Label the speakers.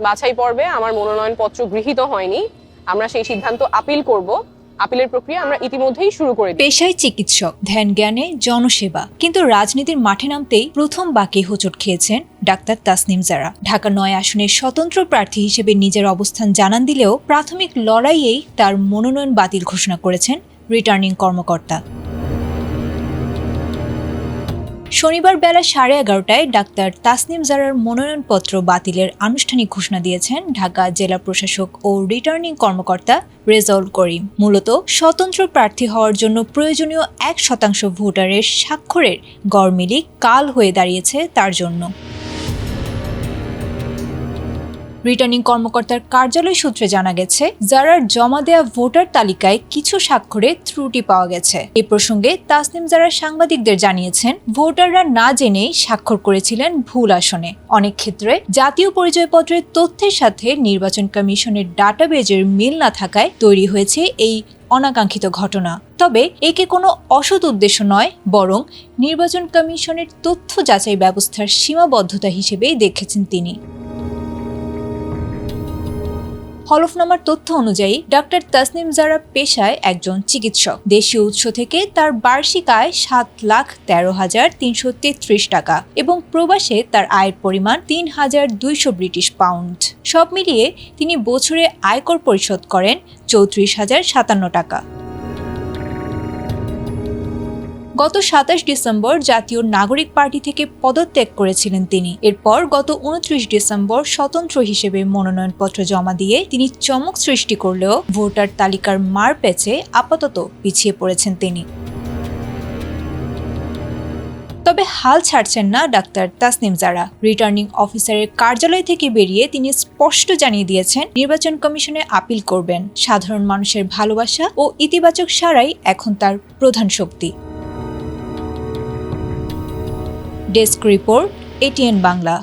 Speaker 1: বাছাই পর্বে আমার মনোনয়নপত্র গৃহীত হয়নি, আমরা সেই সিদ্ধান্ত আপিল করব। আপিলের প্রক্রিয়া আমরা ইতিমধ্যেই শুরু করে দিয়েছি।
Speaker 2: পেশায় চিকিৎসক, ধ্যান জ্ঞানে জনসেবা, কিন্তু রাজনীতির মাঠে নামতেই প্রথম বাঁকে হোঁচট খেয়েছেন ডাক্তার তাসনিম জারা। ঢাকা ৯ আসনের স্বতন্ত্র প্রার্থী হিসেবে নিজের অবস্থান জানান দিলেও প্রাথমিক লড়াইয়েই তার মনোনয়ন বাতিল ঘোষণা করেছেন রিটার্নিং কর্মকর্তা। শনিবার বেলা 11:30টায় ডাক্তার তাসনিম জারার মনোনয়নপত্র বাতিলের আনুষ্ঠানিক ঘোষণা দিয়েছেন ঢাকা জেলা প্রশাসক ও রিটার্নিং কর্মকর্তা রেজাউল করিম। মূলত স্বতন্ত্র প্রার্থী হওয়ার জন্য প্রয়োজনীয় 1% ভোটারের স্বাক্ষরের গড়মিল কাল হয়ে দাঁড়িয়েছে তার জন্য। রিটার্নিং কর্মকর্তার কার্যালয় সূত্রে জানা গেছে, জারার জমা দেয়া ভোটার তালিকায় কিছু স্বাক্ষরে ত্রুটি পাওয়া গেছে। এ প্রসঙ্গে তাসনিম জারা সাংবাদিকদের জানিয়েছেন, ভোটাররা না জেনেই স্বাক্ষর করেছিলেন ভুল আসনে। অনেক ক্ষেত্রে জাতীয় পরিচয়পত্রের তথ্যের সাথে নির্বাচন কমিশনের ডাটাবেজের মিল না থাকায় তৈরি হয়েছে এই অনাকাঙ্ক্ষিত ঘটনা। তবে একে কোনো অসৎ উদ্দেশ্য নয়, বরং নির্বাচন কমিশনের তথ্য যাচাই ব্যবস্থার সীমাবদ্ধতা হিসেবেই দেখেছেন তিনি। হলফনামার তথ্য অনুযায়ী ডাক্তার তাসনিম জারা পেশায় একজন চিকিৎসক। দেশীয় উৎস থেকে তার বার্ষিক আয় 7,13,333 টাকা এবং প্রবাসে তার আয়ের পরিমাণ 3,200 ব্রিটিশ পাউন্ড। সব মিলিয়ে তিনি বছরে আয়কর পরিশোধ করেন 34,057 টাকা। গত 27 ডিসেম্বর জাতীয় নাগরিক পার্টি থেকে পদত্যাগ করেছিলেন তিনি। এরপর গত 29 ডিসেম্বর স্বতন্ত্র হিসেবে মনোনয়নপত্র জমা দিয়ে তিনি চমক সৃষ্টি করলেও ভোটার তালিকার মার প্যাচে আপাতত পিছিয়ে পড়েছেন তিনি। তবে হাল ছাড়ছেন না ডাক্তার তাসনিম জারা। রিটার্নিং অফিসারের কার্যালয় থেকে বেরিয়ে তিনি স্পষ্ট জানিয়ে দিয়েছেন, নির্বাচন কমিশনে আপিল করবেন। সাধারণ মানুষের ভালোবাসা ও ইতিবাচক সাড়াই এখন তার প্রধান শক্তি। Desk report, ATN Bangla.